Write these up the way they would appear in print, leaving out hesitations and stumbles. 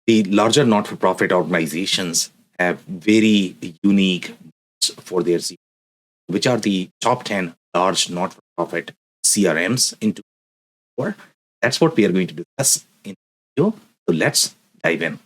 The larger not-for-profit organizations have very unique for their CRM, which are the top 10 large not-for-profit CRMs into four. That's what we are going to discuss in the video. So let's dive in.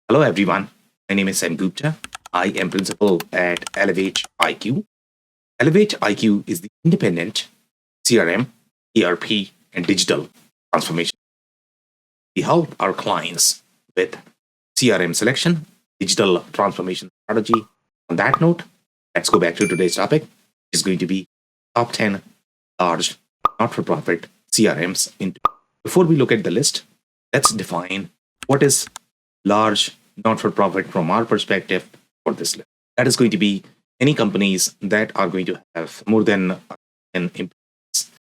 Hello, everyone. My name is Sam Gupta. I am principal at Elevate IQ. Elevate IQ is the independent CRM, ERP, and digital transformation. We help our clients with CRM selection, digital transformation strategy. On that note, let's go back to today's topic, which is going to be top 10 large not-for-profit CRMs. Before we look at the list, let's define what is large not-for-profit from our perspective for this list. That is going to be any companies that are going to have more than 10 employees.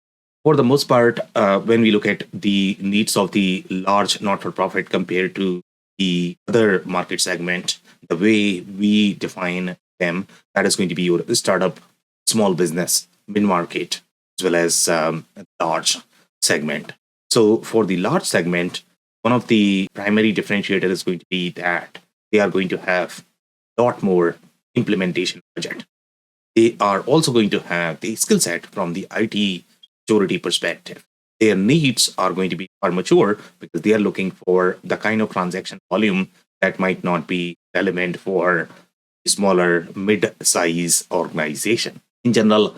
For the most part, when we look at the needs of the large not-for-profit compared to the other market segment, the way we define them, that is going to be your startup, small business, mid-market, as well as large segment. So for the large segment, one of the primary differentiators is going to be that they are going to have a lot more implementation budget. They are also going to have the skill set from the IT maturity perspective. Their needs are going to be far mature because they are looking for the kind of transaction volume that might not be relevant for a smaller mid-size organization. In general,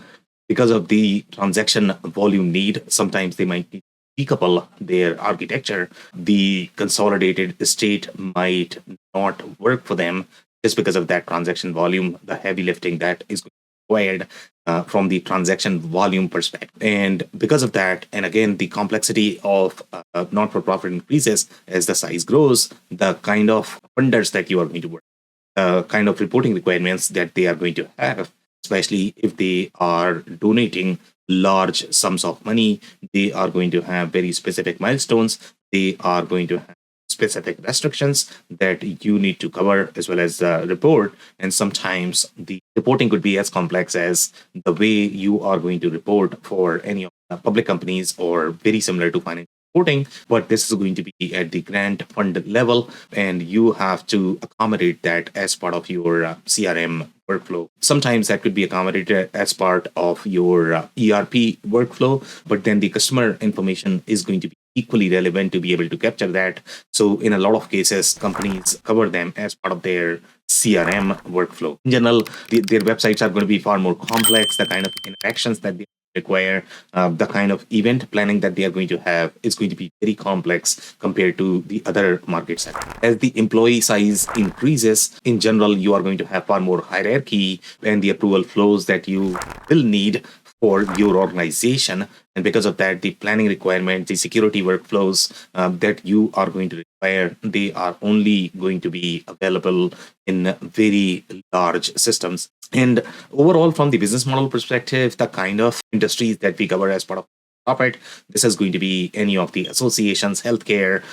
because of the transaction volume need, sometimes they might need decouple their architecture. The consolidated state might not work for them just because of that transaction volume, the heavy lifting that is required from the transaction volume perspective. And because of that, and again, the complexity of not-for-profit increases as the size grows, the kind of funders that you are going to work, the kind of reporting requirements that they are going to have, especially if they are donating large sums of money, they are going to have very specific milestones. They are going to have specific restrictions that you need to cover as well as report. And sometimes the reporting could be as complex as the way you are going to report for any of the public companies or very similar to financial reporting, but this is going to be at the grant fund level, and you have to accommodate that as part of your CRM workflow. Sometimes that could be accommodated as part of your ERP workflow, but then the customer information is going to be equally relevant to be able to capture that. So in a lot of cases, companies cover them as part of their CRM workflow. In general, their websites are going to be far more complex. The kind of interactions that they require, the kind of event planning that they are going to have is going to be very complex compared to the other markets. As the employee size increases, in general, you are going to have far more hierarchy and the approval flows that you will need for your organization. And because of that, the planning requirements, the security workflows that you are going to require, they are only going to be available in very large systems. And overall, from the business model perspective, the kind of industries that we cover as part of profit, this is going to be any of the associations, healthcare,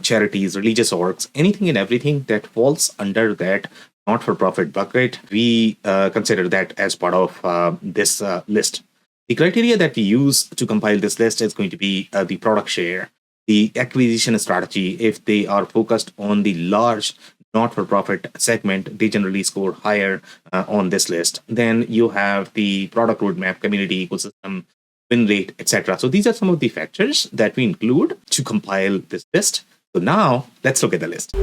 charities, religious orgs, anything and everything that falls under that not-for-profit bucket. We consider that as part of this list. The criteria that we use to compile this list is going to be the product share, the acquisition strategy. If they are focused on the large not-for-profit segment, they generally score higher on this list. Then you have the product roadmap, community, ecosystem, win rate, etc. So these are some of the factors that we include to compile this list. So now let's look at the list.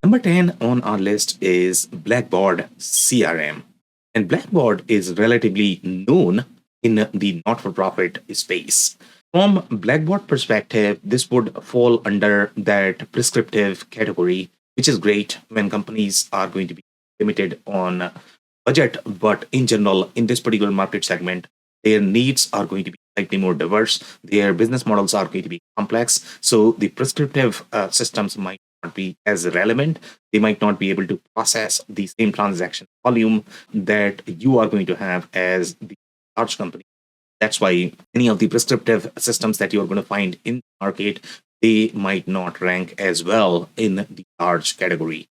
Number 10 on our list is Blackboard CRM. And Blackboard is relatively known in the not-for-profit space. From Blackboard perspective, this would fall under that prescriptive category, which is great when companies are going to be limited on budget. But in general, in this particular market segment, their needs are going to be slightly more diverse. Their business models are going to be complex. So the prescriptive systems might not be as relevant. They might not be able to process the same transaction volume that you are going to have as the large company. That's why any of the prescriptive systems that you're going to find in the market, they might not rank as well in the large category.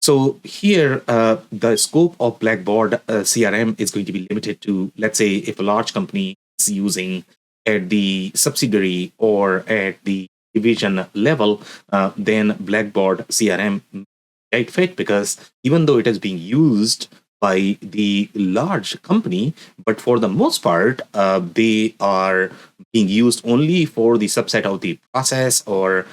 So here, the scope of Blackboard CRM is going to be limited to, let's say, if a large company is using at the subsidiary or at the division level, then Blackboard CRM right fit, because even though it is being used by the large company, but for the most part, they are being used only for the subset of the process or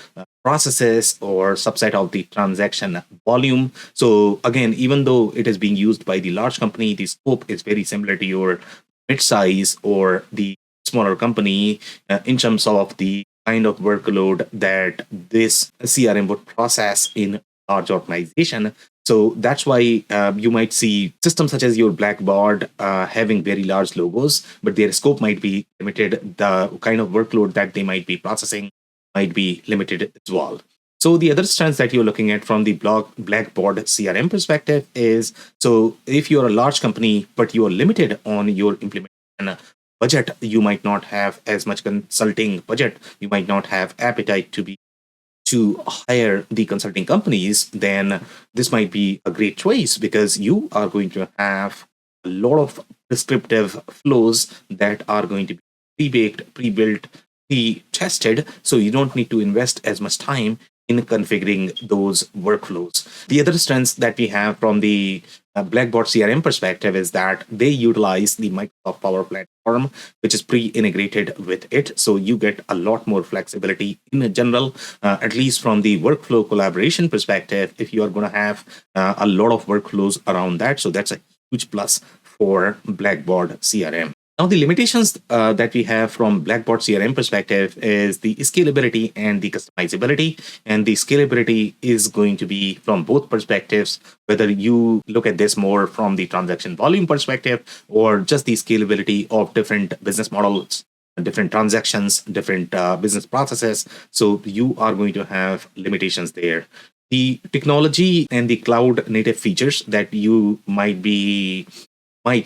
processes or subset of the transaction volume. So again, even though it is being used by the large company, the scope is very similar to your mid-size or the smaller company in terms of the kind of workload that this CRM would process in large organization. So that's why you might see systems such as your Blackboard having very large logos, but their scope might be limited. The kind of workload that they might be processing might be limited as well. So the other strengths that you're looking at from the Blackboard CRM perspective is, so if you're a large company, but you're limited on your implementation budget, you might not have as much consulting budget, you might not have appetite to hire the consulting companies, then this might be a great choice, because you are going to have a lot of prescriptive flows that are going to be pre-baked, pre-built, pre-tested. So you don't need to invest as much time in configuring those workflows. The other strengths that we have from the Blackboard CRM perspective is that they utilize the Microsoft Power Platform, which is pre-integrated with it. So you get a lot more flexibility in general, at least from the workflow collaboration perspective, if you are going to have a lot of workflows around that. So that's a huge plus for Blackboard CRM. Now, the limitations that we have from Blackboard CRM perspective is the scalability and the customizability. And the scalability is going to be from both perspectives, whether you look at this more from the transaction volume perspective or just the scalability of different business models, different transactions, different business processes. So you are going to have limitations there. The technology and the cloud native features that you might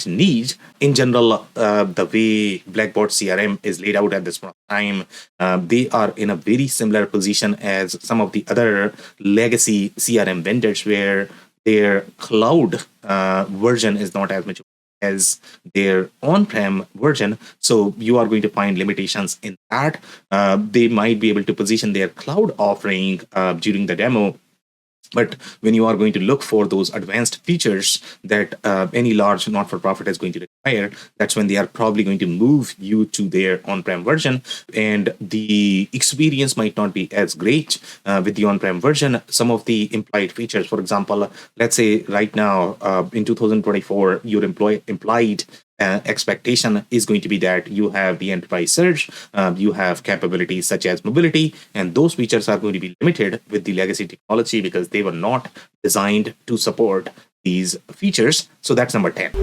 need in general, the way Blackboard CRM is laid out at this point of time, they are in a very similar position as some of the other legacy CRM vendors, where their cloud version is not as much as their on-prem version. So you are going to find limitations in that. They might be able to position their cloud offering during the demo, but when you are going to look for those advanced features that any large not-for-profit is going to require, that's when they are probably going to move you to their on-prem version. And the experience might not be as great with the on-prem version. Some of the implied features, for example, let's say right now in 2024, your implied expectation is going to be that you have the enterprise search, you have capabilities such as mobility, and those features are going to be limited with the legacy technology because they were not designed to support these features. So that's number 10.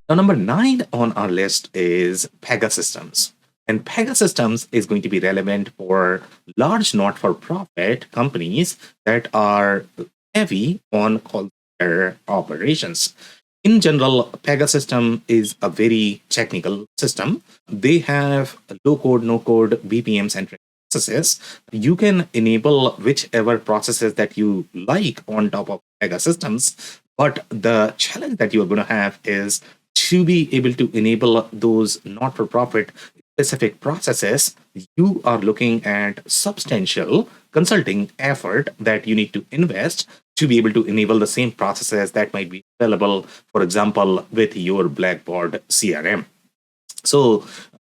Now, number 9 on our list is Pega Systems. And Pega Systems is going to be relevant for large not-for-profit companies that are heavy on call center operations. In general, Pega system is a very technical system. They have low-code, no-code BPM-centric processes. You can enable whichever processes that you like on top of Pega systems, but the challenge that you're going to have is to be able to enable those not-for-profit specific processes. You are looking at substantial consulting effort that you need to invest to be able to enable the same processes that might be available, for example, with your Blackboard CRM. So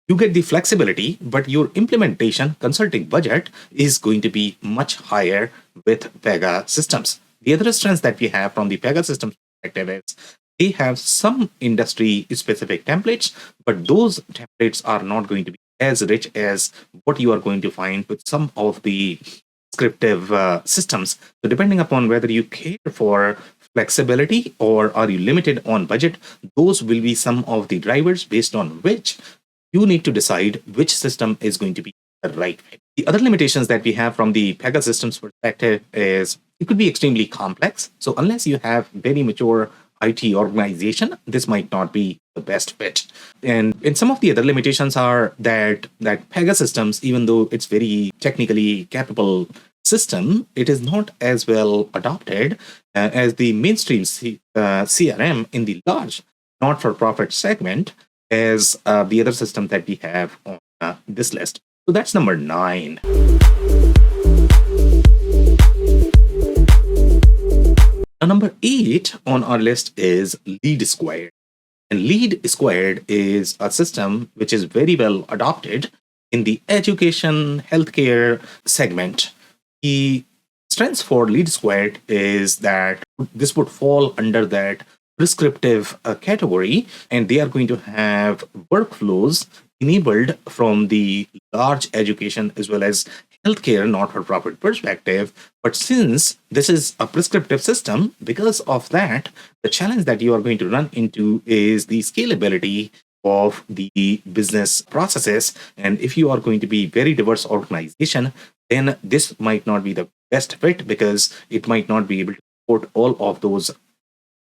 you get the flexibility, but your implementation consulting budget is going to be much higher with Pega systems. The other strengths that we have from the Pega systems perspective is they have some industry specific templates, but those templates are not going to be as rich as what you are going to find with some of the descriptive systems. So depending upon whether you care for flexibility or are you limited on budget? Those will be some of the drivers based on which you need to decide which system is going to be the right fit. The other limitations that we have from the Pega Systems perspective is it could be extremely complex. So unless you have very mature IT organization, this might not be the best fit. And some of the other limitations are that Pega Systems, even though it's very technically capable system, it is not as well adopted as the mainstream CRM in the large not-for-profit segment as the other system that we have on this list. So that's number 9. Now, number 8 on our list is Leadsquare. And Leadsquare is a system which is very well adopted in the education, healthcare segment. The strengths for Leadsquare is that this would fall under that prescriptive category, and they are going to have workflows enabled from the large education as well as healthcare not-for-profit perspective. But since this is a prescriptive system, because of that, the challenge that you are going to run into is the scalability of the business processes. And if you are going to be very diverse organization, then this might not be the best fit because it might not be able to support all of those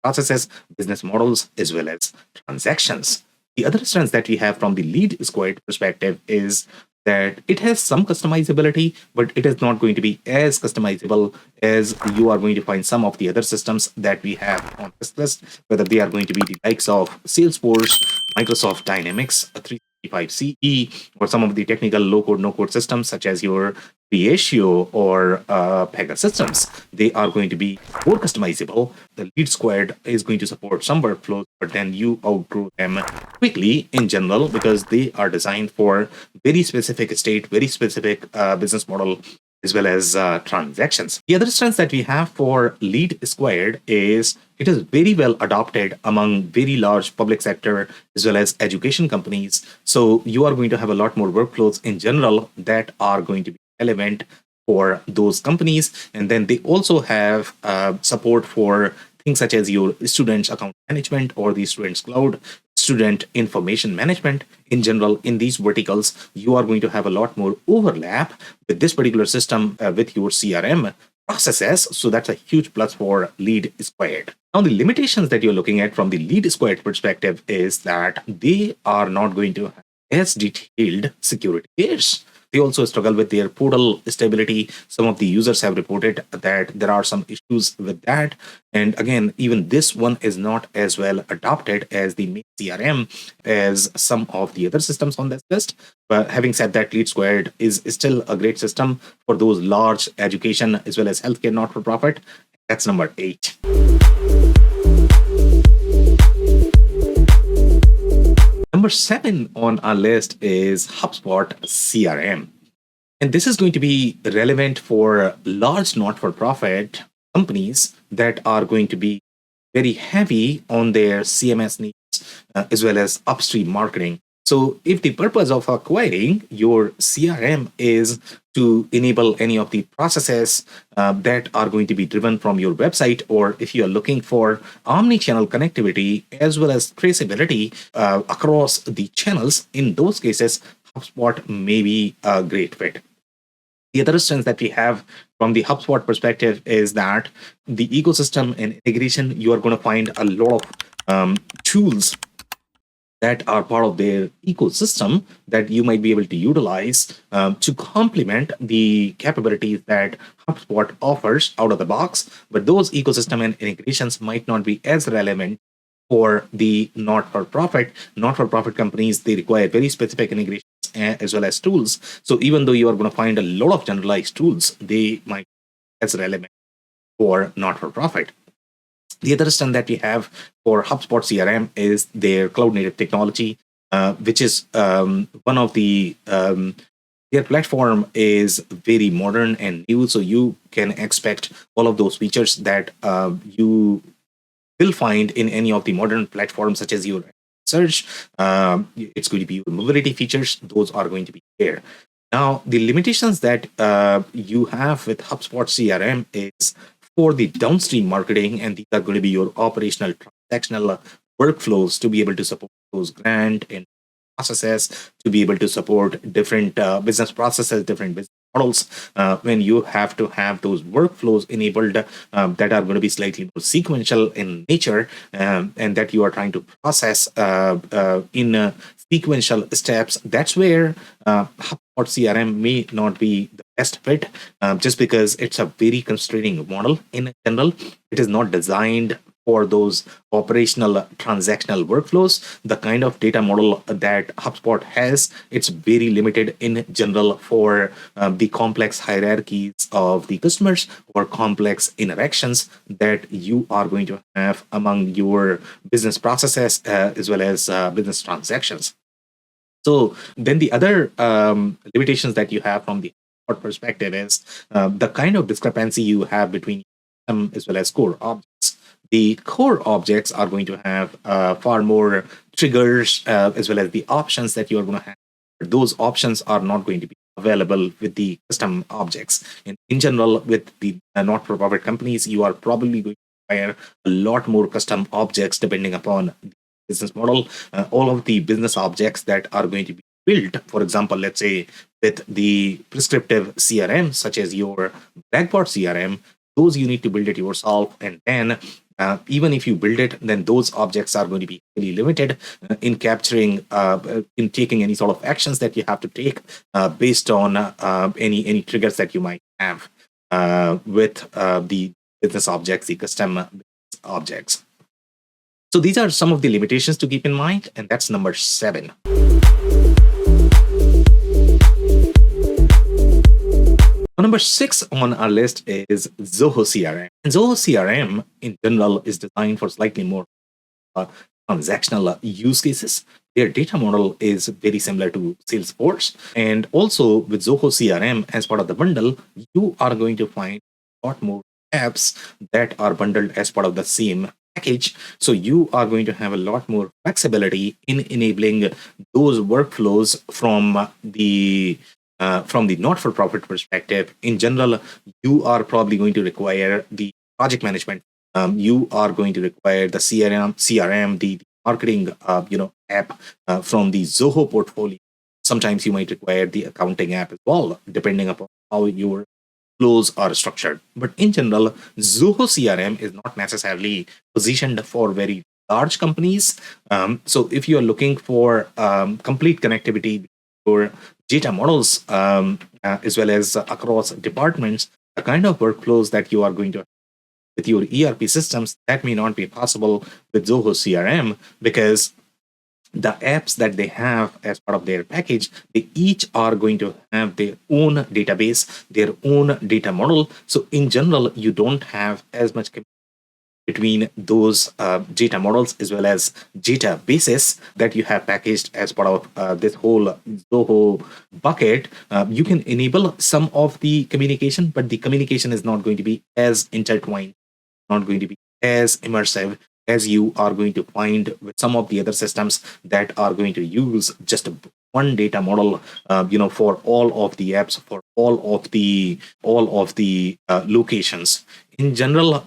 processes, business models, as well as transactions. The other strengths that we have from the Leadsquare perspective is that it has some customizability, but it is not going to be as customizable as you are going to find some of the other systems that we have on this list, whether they are going to be the likes of Salesforce, Microsoft Dynamics 365 CE, or some of the technical low-code, no-code systems such as your Creo or Pega Systems. They are going to be more customizable. The Leadsquare is going to support some workflows, but then you outgrow them quickly in general because they are designed for very specific state, very specific business model, as well as transactions. The other strengths that we have for Leadsquare is it is very well adopted among very large public sector as well as education companies. So you are going to have a lot more workflows in general that are going to be relevant for those companies. And then they also have support for things such as your students account management or the students cloud, student information management. In general, in these verticals, you are going to have a lot more overlap with this particular system with your CRM processes. So that's a huge plus for Leadsquare. Now, the limitations that you're looking at from the Leadsquare perspective is that they are not going to have as detailed security layers. They also struggle with their portal stability. Some of the users have reported that there are some issues with that. And again, even this one is not as well adopted as the main CRM as some of the other systems on this list. But having said that, Leadsquare is still a great system for those large education as well as healthcare not-for-profit. That's number 8. Number 7 on our list is HubSpot CRM. And this is going to be relevant for large not-for-profit companies that are going to be very heavy on their CMS needs as well as upstream marketing. So if the purpose of acquiring your CRM is to enable any of the processes that are going to be driven from your website, or if you are looking for omni-channel connectivity as well as traceability across the channels, in those cases, HubSpot may be a great fit. The other strength that we have from the HubSpot perspective is that the ecosystem and integration, you are going to find a lot of tools that are part of their ecosystem that you might be able to utilize to complement the capabilities that HubSpot offers out of the box. But those ecosystem and integrations might not be as relevant for the not-for-profit. Not-for-profit companies, they require very specific integrations as well as tools. So even though you are going to find a lot of generalized tools, they might be as relevant for not-for-profit. The other strength that we have for HubSpot CRM is their cloud-native technology, which is one of the their platform is very modern and new, so you can expect all of those features that you will find in any of the modern platforms, such as your search. It's going to be your mobility features; those are going to be there. Now, the limitations that you have with HubSpot CRM is for the downstream marketing, and these are going to be your operational transactional workflows to be able to support those grant and processes, to be able to support different business processes, different business models. When you have to have those workflows enabled that are going to be slightly more sequential in nature, and that you are trying to process in sequential steps, that's where HubSpot CRM may not be the best fit, just because it's a very constraining model in general. It is not designed for those operational transactional workflows. The kind of data model that HubSpot has, it's very limited in general for the complex hierarchies of the customers or complex interactions that you are going to have among your business processes as well as business transactions. So then the other limitations that you have from the HubSpot perspective is the kind of discrepancy you have between as well as core objects. The core objects are going to have far more triggers as well as the options that you're going to have. Those options are not going to be available with the custom objects. In general, with the not-for-profit companies, you are probably going to require a lot more custom objects depending upon the business model. All of the business objects that are going to be built, for example, let's say with the prescriptive CRM, such as your Blackboard CRM, those you need to build it yourself, and then even if you build it, then those objects are going to be really limited in capturing, in taking any sort of actions that you have to take based on any triggers that you might have with the business objects, the custom business objects. So these are some of the limitations to keep in mind, and that's number 7. Number 6 on our list is Zoho CRM. And Zoho CRM in general is designed for slightly more transactional use cases. Their data model is very similar to Salesforce. And also with Zoho CRM as part of the bundle, you are going to find a lot more apps that are bundled as part of the same package. So you are going to have a lot more flexibility in enabling those workflows from the not-for-profit perspective. In general, you are probably going to require the project management. You are going to require the CRM, the marketing, app from the Zoho portfolio. Sometimes you might require the accounting app as well, depending upon how your flows are structured. But in general, Zoho CRM is not necessarily positioned for very large companies. So if you are looking for complete connectivity for data models as well as across departments, the kind of workflows that you are going to have with your ERP systems, that may not be possible with Zoho CRM, because the apps that they have as part of their package, they each are going to have their own database, their own data model. So in general, you don't have as much between those data models as well as databases that you have packaged as part of this whole Zoho bucket. You can enable some of the communication, but the communication is not going to be as intertwined, not going to be as immersive as you are going to find with some of the other systems that are going to use just one data model, for all of the apps, for all of the locations. In general,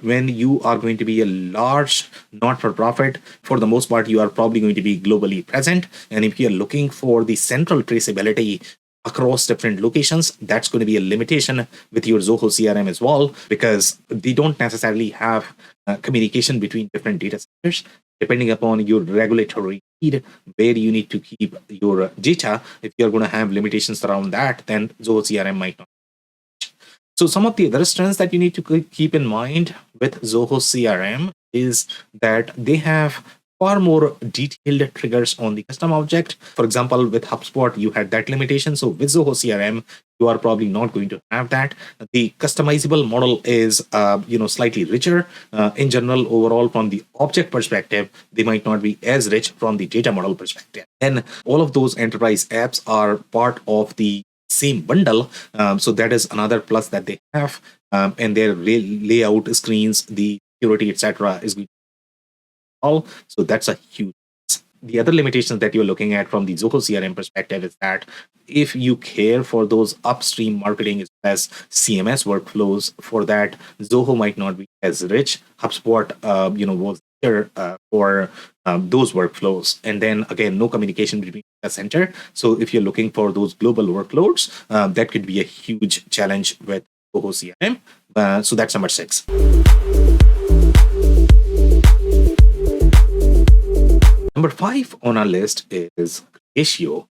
when you are going to be a large not-for-profit, for the most part, you are probably going to be globally present. And if you're looking for the central traceability across different locations, that's going to be a limitation with your Zoho CRM as well, because they don't necessarily have communication between different data centers. Depending upon your regulatory need, where you need to keep your data, if you're going to have limitations around that, then Zoho CRM might not. So some of the other strengths that you need to keep in mind with Zoho CRM is that they have far more detailed triggers on the custom object. For example, with HubSpot, you had that limitation. So with Zoho CRM, you are probably not going to have that. The customizable model is, slightly richer. In general, overall, from the object perspective, they might not be as rich from the data model perspective. And all of those enterprise apps are part of the same bundle. So that is another plus that they have. And their layout screens, the security, etc., is good. So that's a huge. the other limitations that you're looking at from the Zoho CRM perspective is that if you care for those upstream marketing as well as CMS workflows, for that Zoho might not be as rich. HubSpot, was there for those workflows, and then again, no communication between the center. So if you're looking for those global workloads, that could be a huge challenge with Zoho CRM. So that's number 6. Number 5 on our list is Creatio.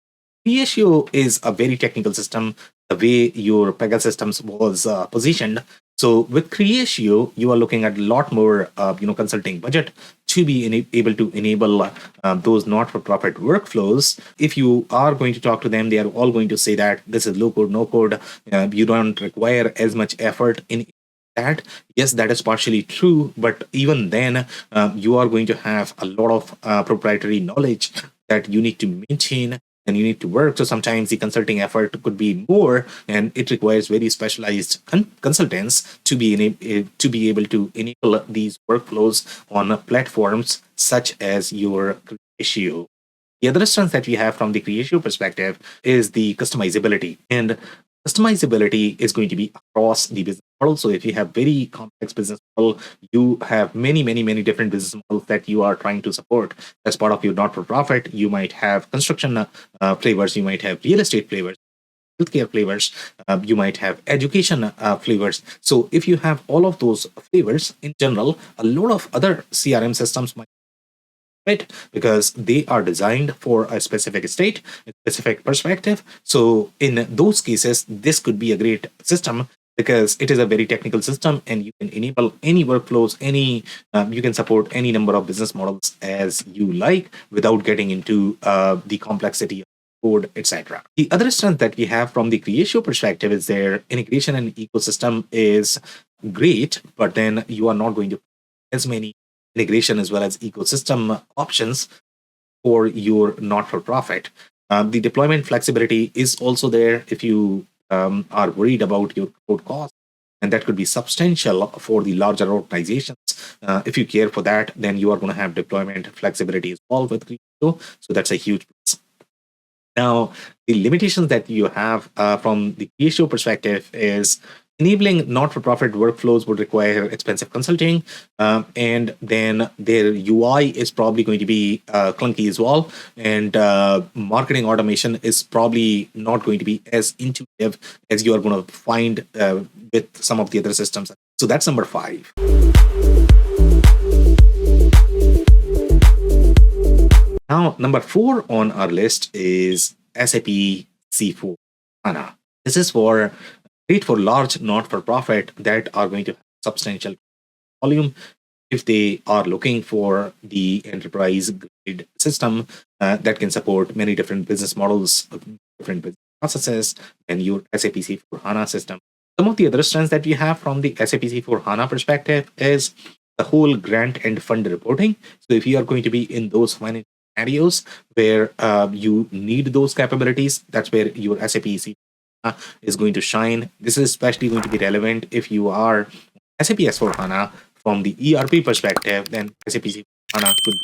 Creatio is a very technical system, the way your Pega Systems was positioned. So with Creatio, you are looking at a lot more, consulting budget to be able to enable those not-for-profit workflows. If you are going to talk to them, they are all going to say that this is low code, no code. You don't require as much effort in that. Yes, that is partially true, but even then, you are going to have a lot of proprietary knowledge that you need to maintain and you need to work. So sometimes the consulting effort could be more, and it requires very specialized consultants to be able to enable these workflows on platforms such as your Creatio. The other strength that we have from the Creatio perspective is the customizability. And customizability is going to be across the business model. So if you have very complex business model, you have many, many, many different business models that you are trying to support as part of your not-for-profit. You might have construction flavors, you might have real estate flavors, healthcare flavors, you might have education flavors. So if you have all of those flavors in general, a lot of other CRM systems might fit because they are designed for a specific state, a specific perspective. So in those cases, this could be a great system because it is a very technical system and you can enable any workflows, you can support any number of business models as you like without getting into the complexity of code, etc. The other strength that we have from the Creatio perspective is their integration and ecosystem is great, but then you are not going to as many integration as well as ecosystem options for your not-for-profit. The deployment flexibility is also there if you are worried about your code cost, and that could be substantial for the larger organizations. If you care for that, then you are going to have deployment flexibility as well with Creatio. So that's a huge plus. Now, the limitations that you have from the Creatio perspective is enabling not-for-profit workflows would require expensive consulting, and then their UI is probably going to be clunky as well, and marketing automation is probably not going to be as intuitive as you are going to find with some of the other systems. So that's number 5. Now, number 4 on our list is SAP C4 HANA. This is great for large not-for-profit that are going to have substantial volume. If they are looking for the enterprise grade system that can support many different business models, different business processes, and your SAP C4 HANA system. Some of the other strengths that we have from the SAP C4 HANA perspective is the whole grant and fund reporting. So if you are going to be in those financial scenarios where you need those capabilities, that's where your SAP C4 is going to shine. This is especially going to be relevant if you are SAP S4 HANA from the ERP perspective, then SAP C4 HANA could be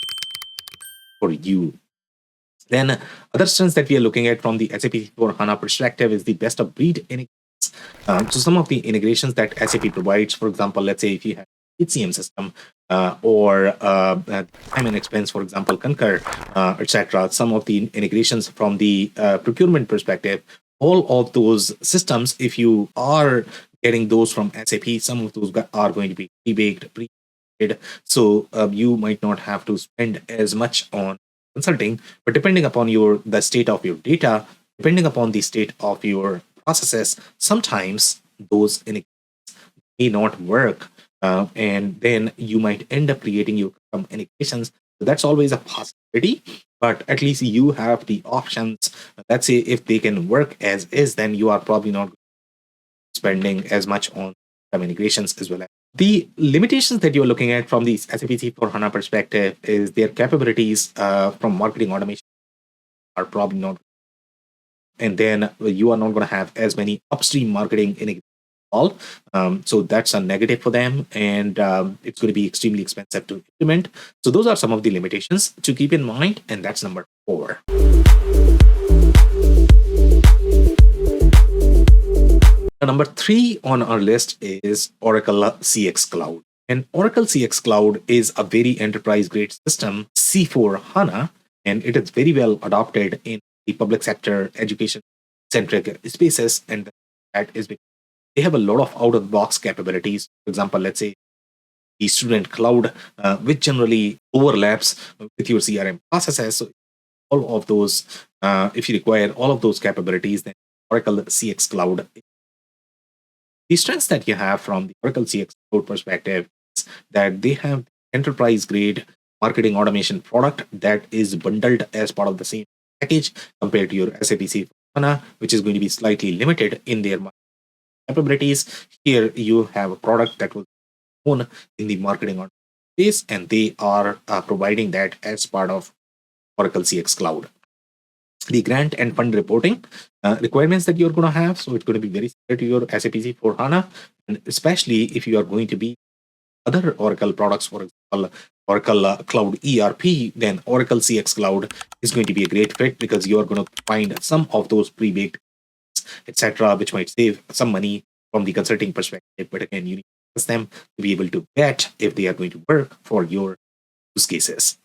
for you. Then other strengths that we are looking at from the SAP C4 HANA perspective is the best of breed integrations. So some of the integrations that SAP provides, for example, let's say if you have HCM system or time and expense, for example, Concur, etc. Some of the integrations from the procurement perspective, all of those systems, if you are getting those from SAP, some of those are going to be pre-baked, pre-made. So you might not have to spend as much on consulting, but depending upon the state of your data, depending upon the state of your processes, sometimes those integrations may not work. And then you might end up creating your integrations. So that's always a possibility, but at least you have the options. Let's say if they can work as is, then you are probably not spending as much on integrations as well. The limitations that you're looking at from the SAP C4 HANA perspective is their capabilities from marketing automation are probably not. And then you are not going to have as many upstream marketing integrations all. So that's a negative for them, and it's going to be extremely expensive to implement. So those are some of the limitations to keep in mind, and that's number 4. Number 3 on our list is Oracle CX Cloud. And Oracle CX Cloud is a very enterprise-grade system, C4 HANA, and it is very well adopted in the public sector, education-centric spaces, and that is because they have a lot of out-of-the-box capabilities. For example, let's say the student cloud, which generally overlaps with your CRM processes. So all of those, if you require all of those capabilities, then Oracle CX Cloud. The strengths that you have from the Oracle CX Cloud perspective is that they have enterprise grade marketing automation product that is bundled as part of the same package compared to your SAP C/4HANA, which is going to be slightly limited in their capabilities. Here you have a product that was own in the marketing automation space, and they are providing that as part of Oracle CX Cloud. The grant and fund reporting requirements that you're going to have. So it's going to be very similar to your SAP C/4HANA, and especially if you are going to be other Oracle products, for example, Oracle Cloud ERP, then Oracle CX Cloud is going to be a great fit because you are going to find some of those pre-baked, etc., which might save some money from the consulting perspective. But again, you need to test them to be able to bet if they are going to work for your use cases.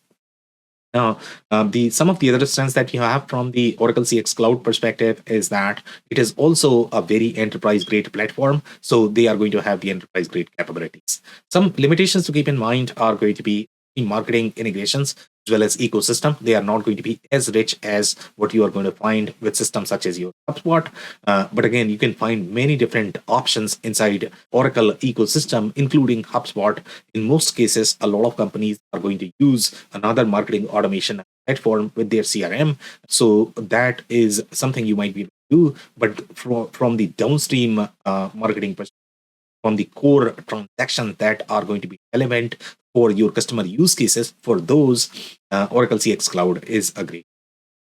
Now, some of the other strengths that you have from the Oracle CX Cloud perspective is that it is also a very enterprise-grade platform. So they are going to have the enterprise-grade capabilities. Some limitations to keep in mind are going to be in marketing integrations as well as ecosystem. They are not going to be as rich as what you are going to find with systems such as your HubSpot. But again, you can find many different options inside Oracle ecosystem, including HubSpot. In most cases, a lot of companies are going to use another marketing automation platform with their CRM. So that is something you might be able to do. But from the downstream marketing perspective, from the core transactions that are going to be relevant for your customer use cases, for those, Oracle CX Cloud is a great.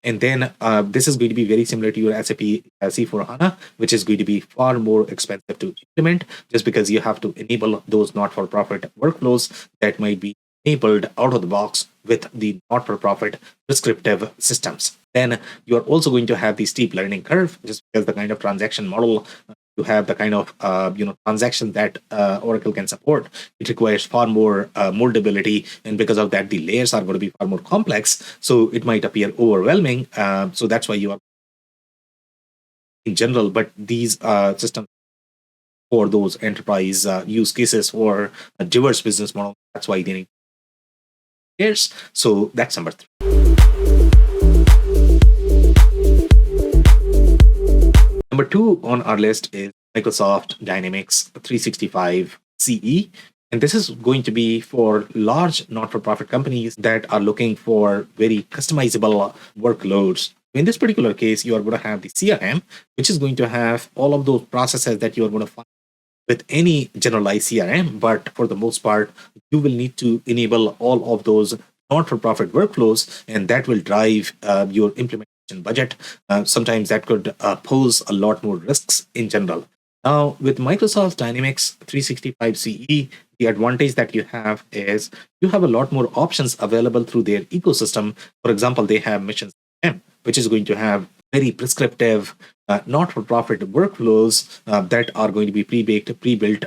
And then this is going to be very similar to your SAP C/4HANA, which is going to be far more expensive to implement just because you have to enable those not-for-profit workflows that might be enabled out of the box with the not-for-profit prescriptive systems. Then you're also going to have the steep learning curve just because the kind of transaction model to have the kind of transactions that Oracle can support. It requires far more moldability, and because of that, the layers are going to be far more complex. So it might appear overwhelming. So that's why you are in general. But these systems for those enterprise use cases or a diverse business model, that's why they need layers. So that's number 3. Number 2 on our list is Microsoft Dynamics 365 CE. And this is going to be for large not-for-profit companies that are looking for very customizable workloads. In this particular case, you are going to have the CRM, which is going to have all of those processes that you are going to find with any generalized CRM. But for the most part, you will need to enable all of those not-for-profit workflows, and that will drive your implementation budget. Sometimes that could pose a lot more risks in general. Now, with Microsoft Dynamics 365 CE, the advantage that you have is you have a lot more options available through their ecosystem. For example, they have Mission CRM, which is going to have very prescriptive, not-for-profit workflows that are going to be pre-baked, pre-built,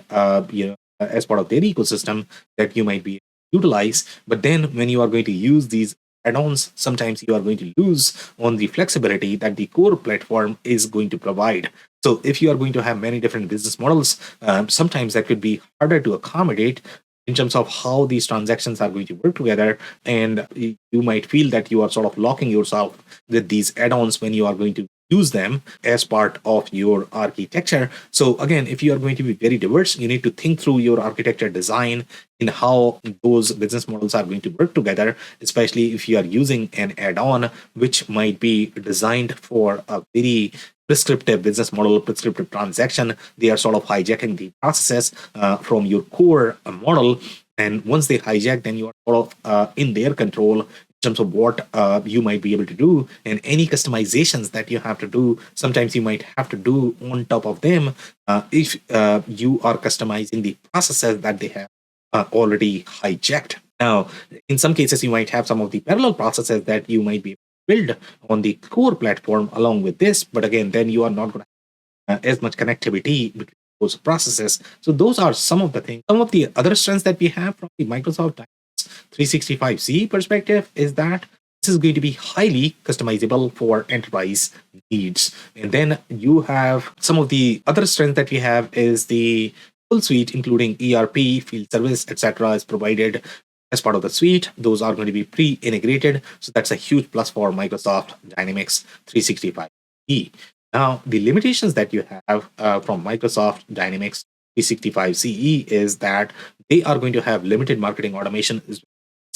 as part of their ecosystem that you might be utilize. But then when you are going to use these add-ons, sometimes you are going to lose on the flexibility that the core platform is going to provide. So if you are going to have many different business models, sometimes that could be harder to accommodate in terms of how these transactions are going to work together. And you might feel that you are sort of locking yourself with these add-ons when you are going to use them as part of your architecture. So again, if you are going to be very diverse, you need to think through your architecture design in how those business models are going to work together, especially if you are using an add-on which might be designed for a very prescriptive business model, prescriptive transaction. They are sort of hijacking the processes from your core model. And once they hijack, then you are sort of in their control terms of what you might be able to do, and any customizations that you have to do. Sometimes you might have to do on top of them if you are customizing the processes that they have already hijacked. Now, in some cases, you might have some of the parallel processes that you might be able to build on the core platform along with this, but again, then you are not going to as much connectivity between those processes. So those are some of the things. Some of the other strengths that we have from the Microsoft Dynamics 365 CE perspective is that this is going to be highly customizable for enterprise needs. And then you have some of the other strengths that we have is the full suite, including ERP, field service, etc., is provided as part of the suite. Those are going to be pre-integrated. So that's a huge plus for Microsoft Dynamics 365 CE. Now, the limitations that you have from Microsoft Dynamics 365 CE is that they are going to have limited marketing automation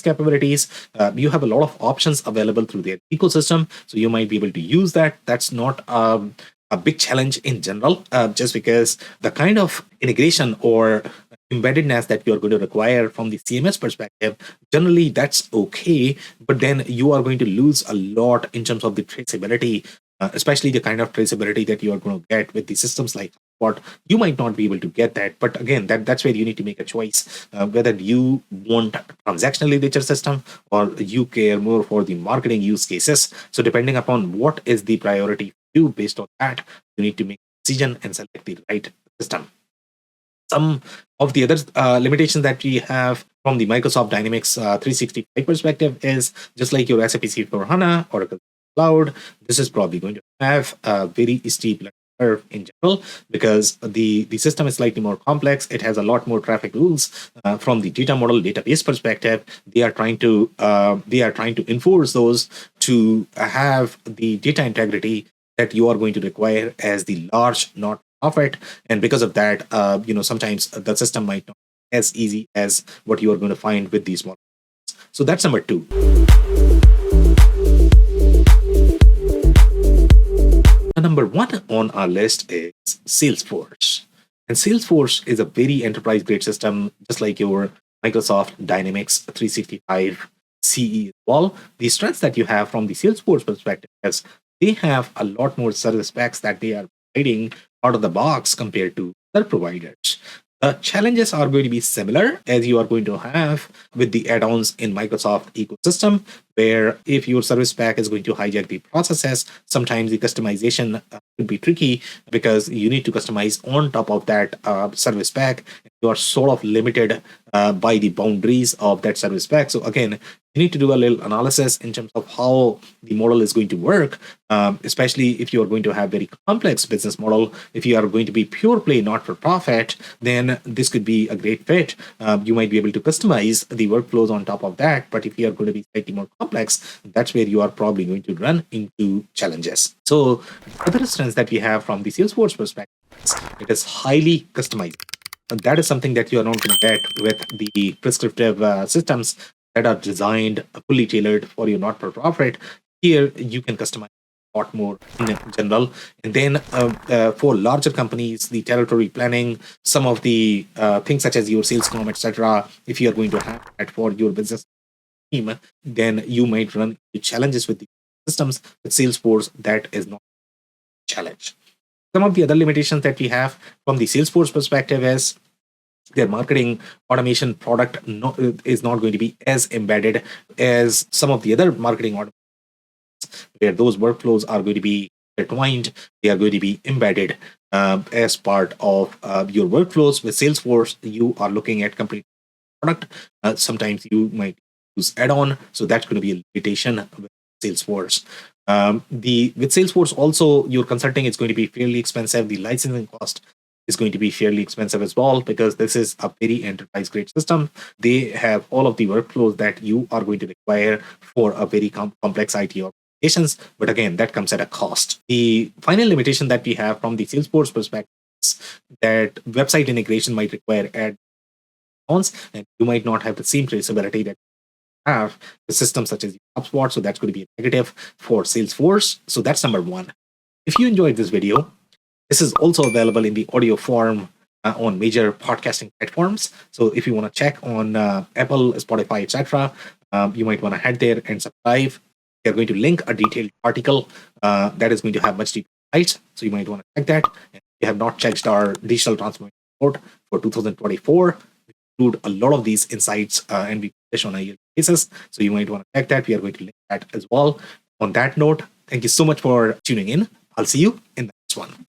capabilities. You have a lot of options available through their ecosystem, so you might be able to use that. That's not a big challenge in general, just because the kind of integration or embeddedness that you're going to require from the CMS perspective, generally that's okay, but then you are going to lose a lot in terms of the traceability, especially the kind of traceability that you are going to get with the systems like what you might not be able to get that. But again, that's where you need to make a choice whether you want a transactional nature system or you care more for the marketing use cases. So depending upon what is the priority for you, based on that, you need to make a decision and select the right system. Some of the other limitations that we have from the Microsoft Dynamics 365 perspective is just like your SAP C4 HANA, Oracle Cloud, this is probably going to have a very steep learning curve in general, because the system is slightly more complex. It has a lot more traffic rules from the data model database perspective. They are trying to enforce those to have the data integrity that you are going to require as the large not profit, and because of that, sometimes the system might not be as easy as what you are going to find with these models. So that's number two. Number one on our list is Salesforce. And Salesforce is a very enterprise grade system, just like your Microsoft Dynamics 365 CE as well. The strengths that you have from the Salesforce perspective is they have a lot more service packs that they are providing out of the box compared to other providers. The challenges are going to be similar as you are going to have with the add-ons in Microsoft ecosystem, where if your service pack is going to hijack the processes, sometimes the customization could be tricky because you need to customize on top of that service pack. You are sort of limited by the boundaries of that service pack. So again, you need to do a little analysis in terms of how the model is going to work, especially if you are going to have very complex business model. If you are going to be pure play, not for profit, then this could be a great fit. You might be able to customize the workflows on top of that. But if you are going to be slightly more complex, that's where you are probably going to run into challenges. So other strengths that we have from the Salesforce perspective, it is highly customized. And that is something that you are not going to get with the prescriptive systems that are designed fully tailored for your not-for-profit. Here, you can customize a lot more in general. And then for larger companies, the territory planning, some of the things such as your sales com, etc., if you are going to have that for your business team, then you might run into challenges with the systems. With Salesforce, that is not a challenge. Some of the other limitations that we have from the Salesforce perspective is their marketing automation product is not going to be as embedded as some of the other marketing automations, where those workflows are going to be intertwined. They are going to be embedded as part of your workflows. With Salesforce, you are looking at complete product. Sometimes you might use add-on, so that's going to be a limitation with Salesforce. With Salesforce also, your consulting is going to be fairly expensive. The licensing cost is going to be fairly expensive as well, because this is a very enterprise grade system. They have all of the workflows that you are going to require for a very complex IT organizations. But again, that comes at a cost. The final limitation that we have from the Salesforce perspective is that website integration might require add-ons, and you might not have the same traceability that have the systems such as HubSpot. So that's going to be a negative for Salesforce. So that's number one. If you enjoyed this video, this is also available in the audio form on major podcasting platforms. So if you want to check on Apple, Spotify, etc., you might want to head there and subscribe. We are going to link a detailed article that is going to have much deeper insights. So you might want to check that. And if you have not checked our digital transformation report for 2024, we include a lot of these insights and we publish on a yearly basis. So you might want to check that. We are going to link that as well. On that note, thank you so much for tuning in. I'll see you in the next one.